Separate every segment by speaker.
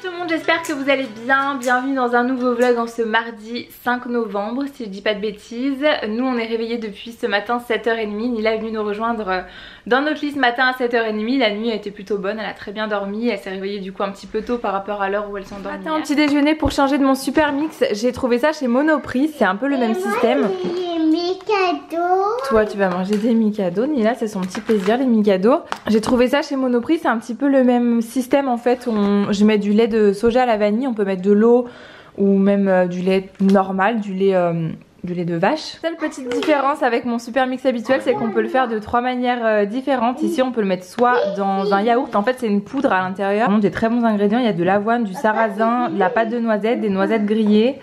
Speaker 1: tout le monde, j'espère que vous allez bien. Bienvenue dans un nouveau vlog en ce mardi 5 novembre si je dis pas de bêtises. Nous on est réveillés depuis ce matin 7h30. Nila est venue nous rejoindre dans notre lit ce matin à 7h30. La nuit a été plutôt bonne, elle a très bien dormi. Elle s'est réveillée du coup un petit peu tôt par rapport à l'heure où elle s'endort. Matin au petit déjeuner pour changer de mon super mix. J'ai trouvé ça chez Monoprix, c'est un peu le même système. Toi tu vas manger des Mikado, Nila c'est son petit plaisir les Mikado. J'ai trouvé ça chez Monoprix, c'est un petit peu le même système en fait. Je mets du lait de soja à la vanille, on peut mettre de l'eau ou même du lait normal, du lait de vache. Seule petite différence avec mon super mix habituel, c'est qu'on peut le faire de 3 manières différentes. Ici on peut le mettre soit dans un yaourt, en fait c'est une poudre à l'intérieur. Des très bons ingrédients, il y a de l'avoine, du sarrasin, de la pâte de noisette, des noisettes grillées,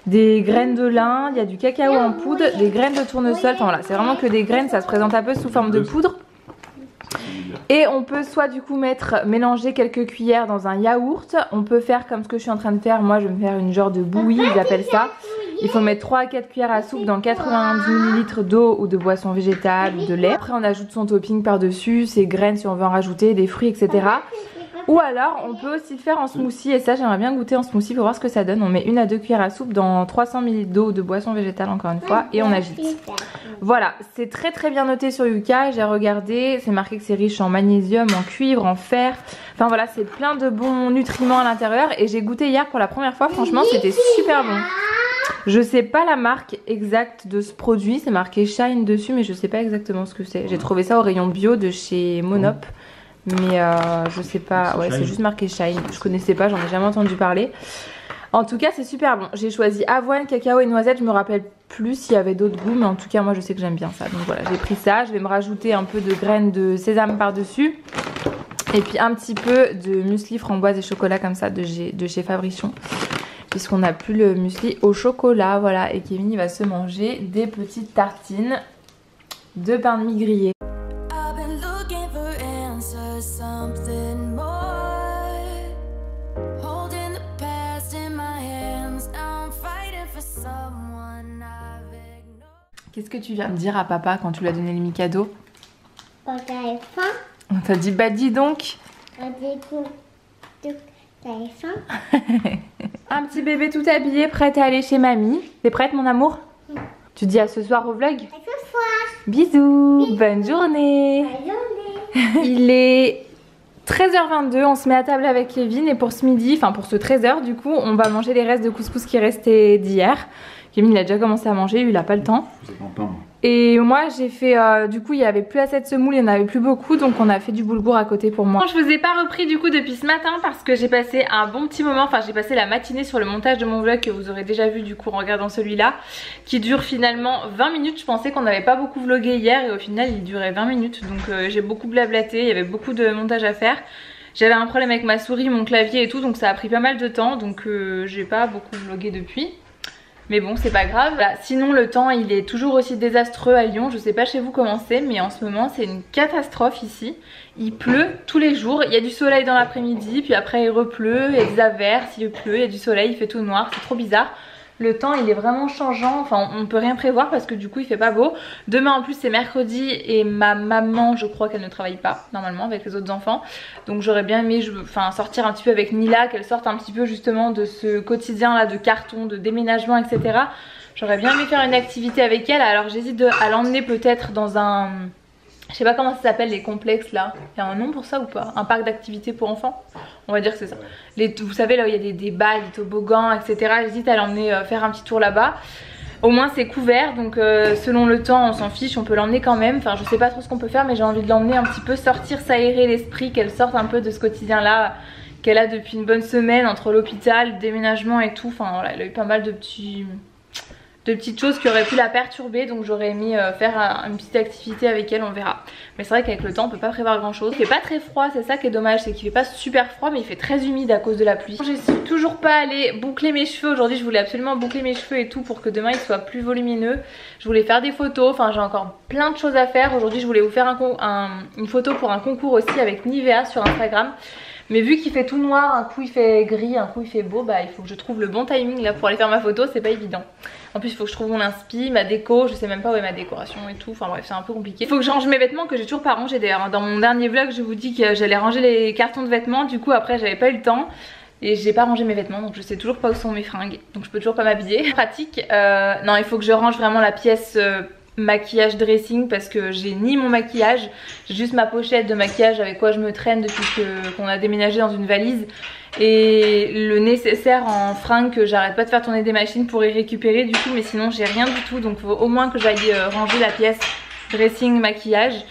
Speaker 1: des graines de lin, il y a du cacao en poudre, des graines de tournesol, enfin voilà, c'est vraiment que des graines, ça se présente un peu sous forme de poudre. Et on peut soit du coup mélanger quelques cuillères dans un yaourt. On peut faire comme ce que je suis en train de faire. Moi je vais me faire une genre de bouillie, ils appellent ça. Il faut mettre 3 à 4 cuillères à soupe dans 90 ml d'eau ou de boisson végétale ou de lait. Après on ajoute son topping par dessus, ses graines si on veut en rajouter, des fruits etc. Ou alors on peut aussi le faire en smoothie, et ça j'aimerais bien goûter en smoothie pour voir ce que ça donne. On met 1 à 2 cuillères à soupe dans 300 ml d'eau ou de boisson végétale encore une fois et on agite. Voilà, c'est très très bien noté sur Yuka, j'ai regardé, c'est marqué que c'est riche en magnésium, en cuivre, en fer. Enfin voilà, c'est plein de bons nutriments à l'intérieur et j'ai goûté hier pour la première fois, franchement c'était super bon. Je sais pas la marque exacte de ce produit, c'est marqué Shine dessus mais je sais pas exactement ce que c'est. J'ai trouvé ça au rayon bio de chez Monop. Mais je sais pas, ouais c'est juste marqué Shine, je connaissais pas, j'en ai jamais entendu parler. En tout cas c'est super bon, j'ai choisi avoine, cacao et noisette, je me rappelle plus s'il y avait d'autres goûts mais en tout cas moi je sais que j'aime bien ça. Donc voilà, j'ai pris ça, je vais me rajouter un peu de graines de sésame par dessus. Et puis un petit peu de muesli framboise et chocolat comme ça de chez Fabrichon. Puisqu'on n'a plus le muesli au chocolat, voilà. Et Kevin il va se manger des petites tartines de pain de mie grillé. Qu'est-ce que tu viens de dire à papa quand tu lui as donné le Mikado?
Speaker 2: On t'avait faim.
Speaker 1: On t'a dit bah dis donc.
Speaker 2: On dit t'avais faim.
Speaker 1: Un petit bébé tout habillé, prête à aller chez mamie. T'es prête mon amour? Tu dis à ce soir au vlog?
Speaker 2: À ce soir.
Speaker 1: Bisous, bonne journée.
Speaker 2: Bonne journée.
Speaker 1: Il est 13h22, on se met à table avec Kevin et pour ce midi, enfin pour ce 13h du coup, on va manger les restes de couscous qui restaient d'hier. Kevin il a déjà commencé à manger, lui il a pas le temps. Et moi j'ai fait, du coup il y avait plus assez de semoule, il n'y en avait plus beaucoup, donc on a fait du boulgour à côté pour moi. Je vous ai pas repris du coup depuis ce matin parce que j'ai passé un bon petit moment, enfin j'ai passé la matinée sur le montage de mon vlog que vous aurez déjà vu du coup en regardant celui-là, qui dure finalement 20 minutes. Je pensais qu'on n'avait pas beaucoup vlogué hier et au final il durait 20 minutes, donc j'ai beaucoup blablaté, il y avait beaucoup de montage à faire. J'avais un problème avec ma souris, mon clavier et tout, donc ça a pris pas mal de temps, donc j'ai pas beaucoup vlogué depuis. Mais bon c'est pas grave. Voilà. Sinon le temps il est toujours aussi désastreux à Lyon. Je sais pas chez vous comment c'est, mais en ce moment c'est une catastrophe ici. Il pleut tous les jours, il y a du soleil dans l'après-midi, puis après il repleut, il y a des averses, il pleut, il y a du soleil, il fait tout noir, c'est trop bizarre. Le temps il est vraiment changeant, enfin on peut rien prévoir parce que du coup il fait pas beau. Demain en plus c'est mercredi et ma maman je crois qu'elle ne travaille pas normalement avec les autres enfants. Donc j'aurais bien aimé sortir un petit peu avec Nila, qu'elle sorte un petit peu justement de ce quotidien là de carton, de déménagement etc. J'aurais bien aimé faire une activité avec elle, alors j'hésite à l'emmener peut-être dans un... Je sais pas comment ça s'appelle les complexes là. Il y a un nom pour ça ou pas? Un parc d'activités pour enfants? On va dire que c'est ça. Vous savez là où il y a des balles, des toboggans, etc. J'hésite à l'emmener faire un petit tour là-bas. Au moins c'est couvert, donc selon le temps on s'en fiche, on peut l'emmener quand même. Enfin je sais pas trop ce qu'on peut faire mais j'ai envie de l'emmener un petit peu sortir, s'aérer l'esprit, qu'elle sorte un peu de ce quotidien là qu'elle a depuis une bonne semaine entre l'hôpital, le déménagement et tout. Enfin voilà, elle a eu pas mal de petites choses qui auraient pu la perturber, donc j'aurais aimé faire une petite activité avec elle, on verra. Mais c'est vrai qu'avec le temps on peut pas prévoir grand chose. Il fait pas très froid, c'est ça qui est dommage, c'est qu'il fait pas super froid mais il fait très humide à cause de la pluie. Je suis toujours pas allée boucler mes cheveux aujourd'hui, je voulais absolument boucler mes cheveux et tout pour que demain ils soient plus volumineux. Je voulais faire des photos, enfin j'ai encore plein de choses à faire. Aujourd'hui je voulais vous faire une photo pour un concours aussi avec Nivea sur Instagram. Mais vu qu'il fait tout noir, un coup il fait gris, un coup il fait beau, bah il faut que je trouve le bon timing là pour aller faire ma photo, c'est pas évident. En plus il faut que je trouve mon inspi, ma déco, je sais même pas où est ma décoration et tout, enfin bref c'est un peu compliqué. Il faut que je range mes vêtements que j'ai toujours pas rangé d'ailleurs. Dans mon dernier vlog je vous dis que j'allais ranger les cartons de vêtements, du coup après j'avais pas eu le temps. Et j'ai pas rangé mes vêtements, donc je sais toujours pas où sont mes fringues, donc je peux toujours pas m'habiller. Pratique, non, il faut que je range vraiment la pièce maquillage dressing, parce que j'ai ni mon maquillage, j'ai juste ma pochette de maquillage avec quoi je me traîne depuis qu'on a déménagé dans une valise, et le nécessaire en fringues que j'arrête pas de faire tourner des machines pour y récupérer du coup, mais sinon j'ai rien du tout, donc faut au moins que j'aille ranger la pièce dressing maquillage.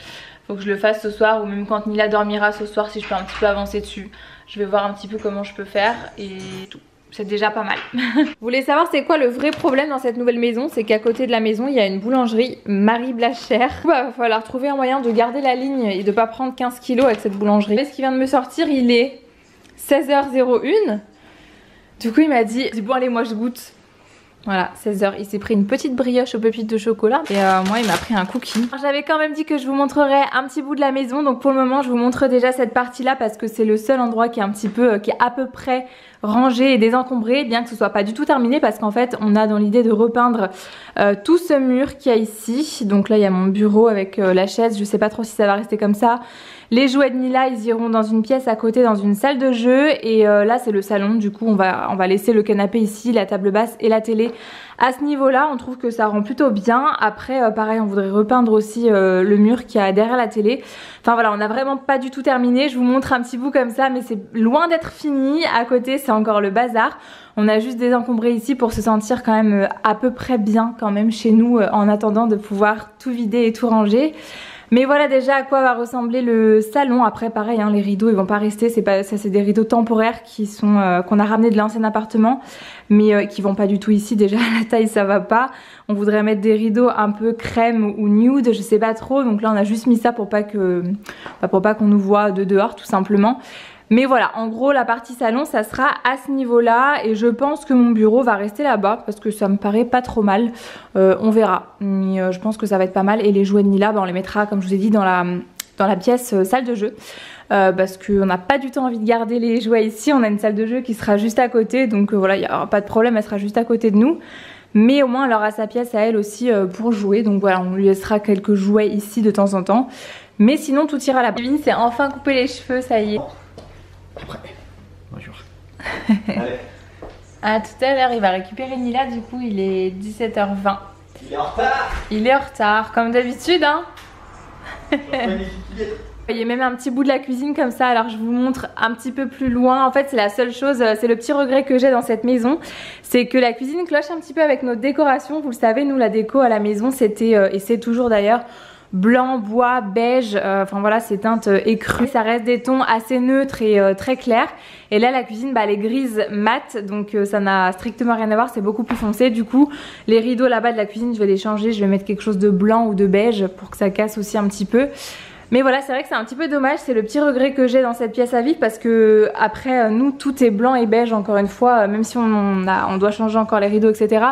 Speaker 1: Faut que je le fasse ce soir, ou même quand Mila dormira ce soir, si je peux un petit peu avancer dessus. Je vais voir un petit peu comment je peux faire et tout. C'est déjà pas mal. Vous voulez savoir c'est quoi le vrai problème dans cette nouvelle maison? C'est qu'à côté de la maison il y a une boulangerie Marie Blachère. Bah, va falloir trouver un moyen de garder la ligne et de pas prendre 15 kilos avec cette boulangerie. Ce qui vient de me sortir, il est 16h01. Du coup il m'a dit bon allez, moi je goûte. Voilà, 16h, il s'est pris une petite brioche aux pépites de chocolat et moi il m'a pris un cookie. J'avais quand même dit que je vous montrerais un petit bout de la maison, donc pour le moment je vous montre déjà cette partie là parce que c'est le seul endroit qui est un petit peu, qui est à peu près rangé et désencombré, bien que ce soit pas du tout terminé, parce qu'en fait on a dans l'idée de repeindre tout ce mur qu'il y a ici. Donc là il y a mon bureau avec la chaise, je sais pas trop si ça va rester comme ça. Les jouets de Mila ils iront dans une pièce à côté, dans une salle de jeu, et là c'est le salon. Du coup on va laisser le canapé ici, la table basse et la télé à ce niveau là. On trouve que ça rend plutôt bien. Après pareil on voudrait repeindre aussi le mur qui a derrière la télé. Enfin voilà, on n'a vraiment pas du tout terminé. Je vous montre un petit bout comme ça, mais c'est loin d'être fini. À côté c'est encore le bazar. On a juste désencombré ici pour se sentir quand même à peu près bien quand même chez nous, en attendant de pouvoir tout vider et tout ranger. Mais voilà déjà à quoi va ressembler le salon. Après pareil hein, les rideaux ils vont pas rester, c'est des rideaux temporaires qui sont qu'on a ramené de l'ancien appartement, mais qui vont pas du tout ici. Déjà la taille ça va pas. On voudrait mettre des rideaux un peu crème ou nude, je sais pas trop. Donc là on a juste mis ça pour pas qu'on nous voit de dehors tout simplement. Mais voilà, en gros la partie salon ça sera à ce niveau là, et je pense que mon bureau va rester là-bas parce que ça me paraît pas trop mal. On verra, mais je pense que ça va être pas mal. Et les jouets de Mila on les mettra comme je vous ai dit dans la pièce salle de jeu, parce qu'on n'a pas du tout envie de garder les jouets ici. On a une salle de jeu qui sera juste à côté, donc voilà, il n'y aura pas de problème, elle sera juste à côté de nous. Mais au moins elle aura sa pièce à elle aussi pour jouer, donc voilà, on lui laissera quelques jouets ici de temps en temps. Mais sinon tout ira là-bas. Kevin s'est enfin coupé les cheveux, ça y est.
Speaker 3: Après, bonjour.
Speaker 1: À tout à l'heure, il va récupérer Nila, du coup il est 17h20.
Speaker 3: Il est en retard.
Speaker 1: Il est en retard, comme d'habitude hein. Il y a même un petit bout de la cuisine comme ça, alors je vous montre un petit peu plus loin. En fait c'est la seule chose, c'est le petit regret que j'ai dans cette maison, c'est que la cuisine cloche un petit peu avec notre décoration. Vous le savez, nous la déco à la maison c'était, et c'est toujours d'ailleurs, blanc, bois, beige, enfin voilà ces teintes écrues. Ça reste des tons assez neutres et très clairs. Et là la cuisine elle est grise mat, donc ça n'a strictement rien à voir, c'est beaucoup plus foncé. Du coup les rideaux là-bas de la cuisine je vais les changer, je vais mettre quelque chose de blanc ou de beige pour que ça casse aussi un petit peu. Mais voilà, c'est vrai que c'est un petit peu dommage, c'est le petit regret que j'ai dans cette pièce à vivre, parce que après nous tout est blanc et beige encore une fois, même si on doit changer encore les rideaux etc.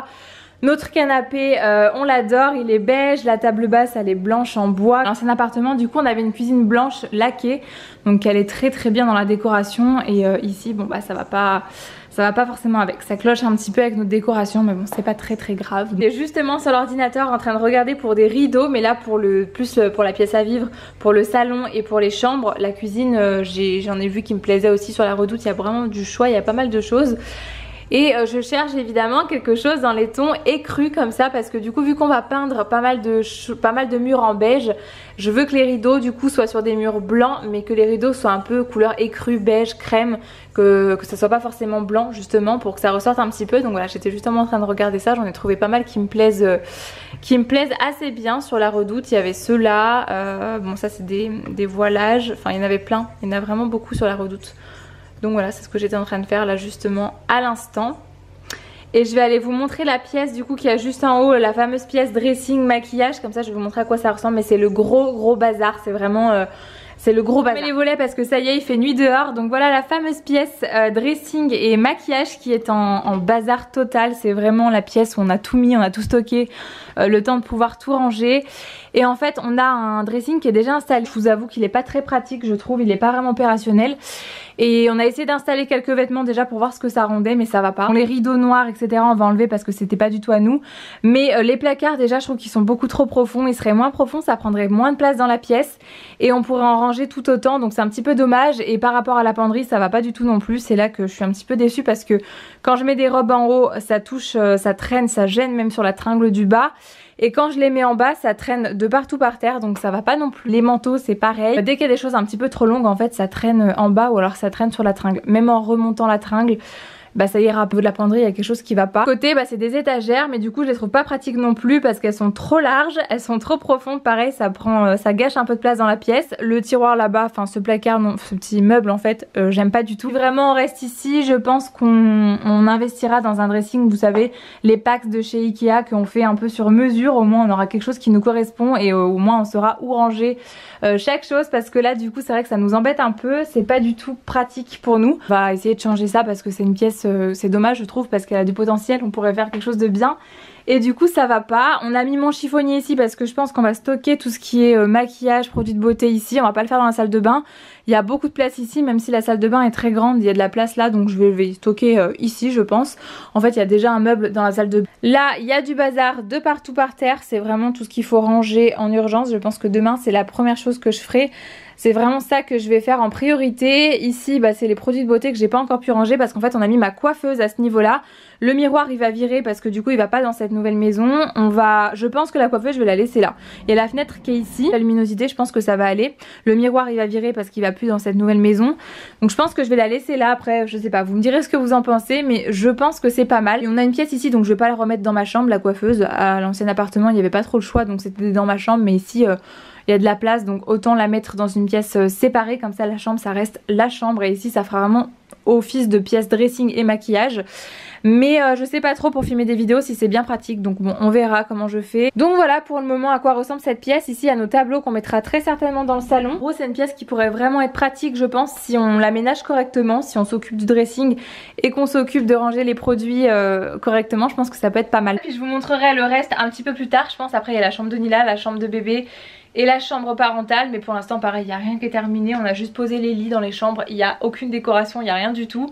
Speaker 1: Notre canapé, on l'adore, il est beige, la table basse elle est blanche en bois. L'ancien appartement, du coup on avait une cuisine blanche laquée, donc elle est très très bien dans la décoration. Et ici bon bah ça va pas forcément avec, ça cloche un petit peu avec notre décoration, mais bon c'est pas très très grave. Et justement sur l'ordinateur en train de regarder pour des rideaux, mais là pour la pièce à vivre, pour le salon et pour les chambres. La cuisine j'en ai vu qui me plaisait aussi sur la Redoute, il y a vraiment du choix, il y a pas mal de choses. Et je cherche évidemment quelque chose dans les tons écrus comme ça, parce que du coup vu qu'on va peindre pas mal de murs en beige, je veux que les rideaux du coup soient sur des murs blancs, mais que les rideaux soient un peu couleur écrue, beige, crème, que ça soit pas forcément blanc justement, pour que ça ressorte un petit peu. Donc voilà, j'étais justement en train de regarder ça, j'en ai trouvé pas mal qui me plaisent assez bien sur la Redoute. Il y avait ceux-là, bon ça c'est des voilages, enfin il y en avait plein, il y en a vraiment beaucoup sur la Redoute. Donc voilà, c'est ce que j'étais en train de faire là justement à l'instant. Et je vais aller vous montrer la pièce du coup qui a juste en haut, la fameuse pièce dressing maquillage. Comme ça je vais vous montrer à quoi ça ressemble, mais c'est le gros bazar, c'est vraiment... c'est le gros bazar. Je mets les volets parce que ça y est, il fait nuit dehors. Donc voilà la fameuse pièce dressing et maquillage qui est en bazar total. C'est vraiment la pièce où on a tout mis, on a tout stocké, le temps de pouvoir tout ranger. Et en fait on a un dressing qui est déjà installé. Je vous avoue qu'il est pas très pratique je trouve, il est pas vraiment opérationnel. Et on a essayé d'installer quelques vêtements déjà pour voir ce que ça rendait, mais ça va pas. Les rideaux noirs etc on va enlever parce que c'était pas du tout à nous. Mais les placards déjà je trouve qu'ils sont beaucoup trop profonds, ils seraient moins profonds, ça prendrait moins de place dans la pièce. Et on pourrait en ranger tout autant, donc c'est un petit peu dommage. Et par rapport à la penderie ça va pas du tout non plus. C'est là que je suis un petit peu déçue parce que quand je mets des robes en haut ça touche, ça traîne, ça gêne même sur la tringle du bas. Et quand je les mets en bas ça traîne de partout par terre, donc ça va pas non plus. Les manteaux c'est pareil, dès qu'il y a des choses un petit peu trop longues en fait ça traîne en bas ou alors ça traîne sur la tringle. Même en remontant la tringle bah ça ira, un peu de la penderie, il y a quelque chose qui va pas. Côté bah c'est des étagères mais du coup je les trouve pas pratiques non plus parce qu'elles sont trop larges, elles sont trop profondes, pareil ça prend, ça gâche un peu de place dans la pièce. Le tiroir là-bas, enfin ce placard, non, ce petit meuble en fait, j'aime pas du tout. Vraiment on reste ici, je pense qu'on investira dans un dressing, vous savez les packs de chez Ikea qu'on fait un peu sur mesure, au moins on aura quelque chose qui nous correspond et au moins on saura où ranger chaque chose parce que là du coup c'est vrai que ça nous embête un peu, c'est pas du tout pratique pour nous. On va essayer de changer ça parce que c'est une pièce, c'est dommage je trouve parce qu'elle a du potentiel, on pourrait faire quelque chose de bien. Et du coup ça va pas. On a mis mon chiffonnier ici parce que je pense qu'on va stocker tout ce qui est maquillage, produits de beauté ici. On va pas le faire dans la salle de bain. Il y a beaucoup de place ici, même si la salle de bain est très grande, il y a de la place là, donc je vais stocker ici je pense. En fait il y a déjà un meuble dans la salle de bain. Là il y a du bazar de partout par terre, c'est vraiment tout ce qu'il faut ranger en urgence. Je pense que demain c'est la première chose que je ferai. C'est vraiment ça que je vais faire en priorité. Ici bah, c'est les produits de beauté que j'ai pas encore pu ranger parce qu'en fait on a mis ma coiffeuse à ce niveau là. Le miroir il va virer parce que du coup il va pas dans cette nouvelle maison. Je pense que la coiffeuse je vais la laisser là. Il y a la fenêtre qui est ici, la luminosité je pense que ça va aller. Le miroir il va virer parce qu'il va plus dans cette nouvelle maison. Donc je pense que je vais la laisser là. Après je sais pas, vous me direz ce que vous en pensez, mais je pense que c'est pas mal. Et on a une pièce ici donc je vais pas la remettre dans ma chambre. La coiffeuse à l'ancien appartement il n'y avait pas trop le choix donc c'était dans ma chambre, mais ici il y a de la place donc autant la mettre dans une pièce séparée, comme ça la chambre ça reste la chambre et ici ça fera vraiment office de pièce dressing et maquillage. Mais je sais pas trop pour filmer des vidéos si c'est bien pratique, donc bon on verra comment je fais. Donc voilà pour le moment à quoi ressemble cette pièce. Ici il y a nos tableaux qu'on mettra très certainement dans le salon. En gros c'est une pièce qui pourrait vraiment être pratique je pense si on l'aménage correctement, si on s'occupe du dressing et qu'on s'occupe de ranger les produits correctement. Je pense que ça peut être pas mal. Puis je vous montrerai le reste un petit peu plus tard je pense. Après il y a la chambre de Nila, la chambre de bébé et la chambre parentale, mais pour l'instant pareil il n'y a rien qui est terminé. On a juste posé les lits dans les chambres, il n'y a aucune décoration, il n'y a rien du tout.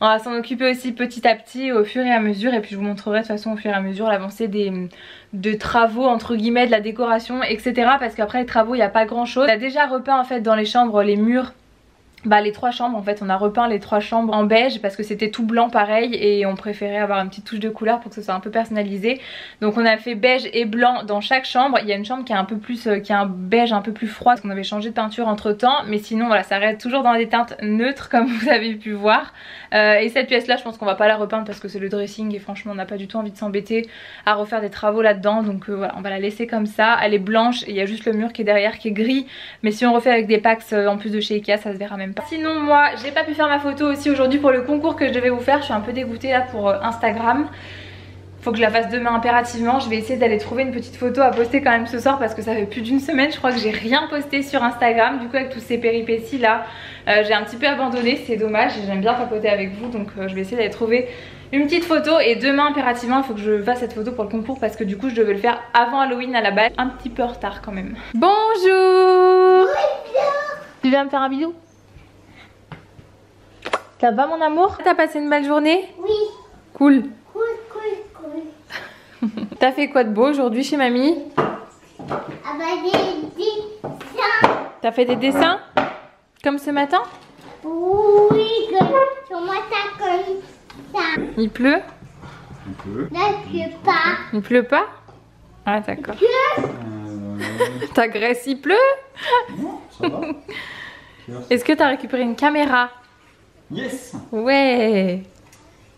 Speaker 1: On va s'en occuper aussi petit à petit au fur et à mesure, et puis je vous montrerai de toute façon au fur et à mesure l'avancée de travaux entre guillemets, de la décoration etc. Parce qu'après les travaux il n'y a pas grand chose. On a déjà repeint en fait dans les chambres les murs. Bah les 3 chambres en fait, on a repeint les 3 chambres en beige parce que c'était tout blanc pareil et on préférait avoir une petite touche de couleur pour que ce soit un peu personnalisé. Donc on a fait beige et blanc dans chaque chambre. Il y a une chambre qui est un peu plus, qui a un beige un peu plus froid parce qu'on avait changé de peinture entre temps. Mais sinon voilà, ça reste toujours dans des teintes neutres comme vous avez pu voir. Et cette pièce là je pense qu'on va pas la repeindre parce que c'est le dressing et franchement on n'a pas du tout envie de s'embêter à refaire des travaux là-dedans. Donc voilà, on va la laisser comme ça. Elle est blanche et il y a juste le mur qui est derrière qui est gris. Mais si on refait avec des packs en plus de chez Ikea ça se verra même pas. Sinon moi j'ai pas pu faire ma photo aussi aujourd'hui pour le concours que je devais vous faire. Je suis un peu dégoûtée là pour Instagram. Faut que je la fasse demain impérativement. Je vais essayer d'aller trouver une petite photo à poster quand même ce soir parce que ça fait plus d'une semaine je crois que j'ai rien posté sur Instagram. Du coup avec tous ces péripéties là j'ai un petit peu abandonné, c'est dommage. J'aime bien papoter avec vous donc je vais essayer d'aller trouver une petite photo et demain impérativement il faut que je fasse cette photo pour le concours parce que du coup je devais le faire avant Halloween à la base. Un petit peu en retard quand même. Bonjour. Tu viens me faire un bisou? Ça va mon amour? T'as passé une belle journée?
Speaker 2: Oui.
Speaker 1: Cool.
Speaker 2: Cool, cool, cool.
Speaker 1: T'as fait quoi de beau aujourd'hui chez mamie?
Speaker 2: Ah bah des dessins.
Speaker 1: T'as fait des dessins? Comme ce matin?
Speaker 2: Oui, sur moi ça comme ça.
Speaker 1: Il pleut?
Speaker 3: Un peu.
Speaker 2: Là je sais pas.
Speaker 1: Il pleut pas? Ah d'accord. Ta graisse il pleut?
Speaker 3: Non, ça va.
Speaker 1: Est-ce que t'as récupéré une caméra?
Speaker 3: Yes.
Speaker 1: Ouais.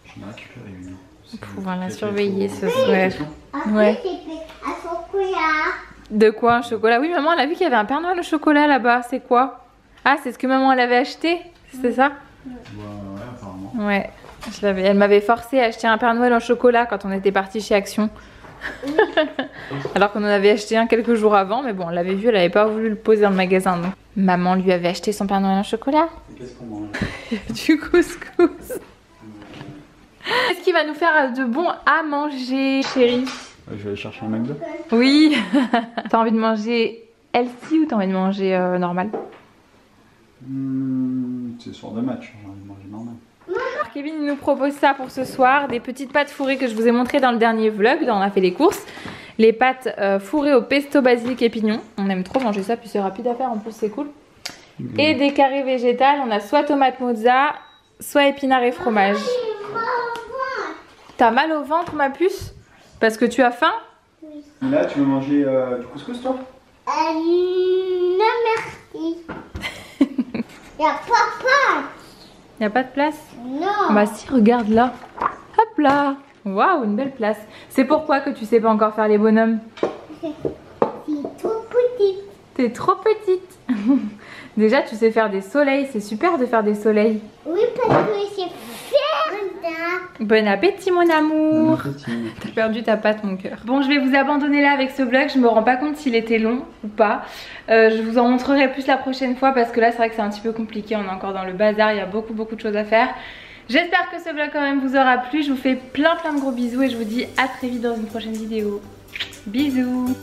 Speaker 3: J'en ai récupéré une.
Speaker 1: Pour pouvoir la surveiller ce soir.
Speaker 2: Après
Speaker 1: Ouais.
Speaker 2: j'ai fait un chocolat.
Speaker 1: De quoi un chocolat? Oui maman elle a vu qu'il y avait un Père Noël au chocolat là-bas. C'est quoi? Ah c'est ce que maman elle avait acheté? C'est ça?
Speaker 3: Ouais, apparemment.
Speaker 1: Ouais. Elle m'avait forcé à acheter un Père Noël en chocolat quand on était parti chez Action. Alors qu'on en avait acheté un quelques jours avant, mais bon, elle l'avait vu, elle avait pas voulu le poser dans le magasin. Donc. Maman lui avait acheté son Père Noël en chocolat.
Speaker 3: Qu'est-ce qu'on mange?
Speaker 1: Du couscous. Qu'est-ce qui va nous faire de bon à manger, chérie?
Speaker 3: Je vais aller chercher un McDo.
Speaker 1: Oui. T'as envie de manger healthy ou t'as envie de manger normal?
Speaker 3: C'est soir de match, j'ai envie de manger normal.
Speaker 1: Kevin il nous propose ça pour ce soir, des petites pâtes fourrées que je vous ai montré dans le dernier vlog, on a fait les courses. Les pâtes fourrées au pesto basilic et pignon, on aime trop manger ça, puis c'est rapide à faire, en plus c'est cool. Et des carrés végétales, on a soit tomate mozza, soit épinards et fromage. T'as mal au ventre ma puce? Parce que tu as faim?
Speaker 2: Oui.
Speaker 3: Là, tu veux manger du couscous toi?
Speaker 2: Non merci. Y'a pas de pâte.
Speaker 1: Y a pas de place?
Speaker 2: Non.
Speaker 1: Bah si, regarde là. Hop là. Waouh, une belle place. C'est pourquoi que tu sais pas encore faire les bonhommes?
Speaker 2: C'est trop petit.
Speaker 1: T'es trop petite. Déjà, tu sais faire des soleils. C'est super de faire des soleils.
Speaker 2: Oui, parce que c'est faire.
Speaker 1: Bon appétit, mon amour. T'as perdu ta pâte, mon cœur. Bon, je vais vous abandonner là avec ce vlog. Je me rends pas compte s'il était long ou pas. Je vous en montrerai plus la prochaine fois parce que là, c'est vrai que c'est un petit peu compliqué. On est encore dans le bazar. Il y a beaucoup de choses à faire. J'espère que ce vlog quand même vous aura plu. Je vous fais plein de gros bisous et je vous dis à très vite dans une prochaine vidéo. Bisous.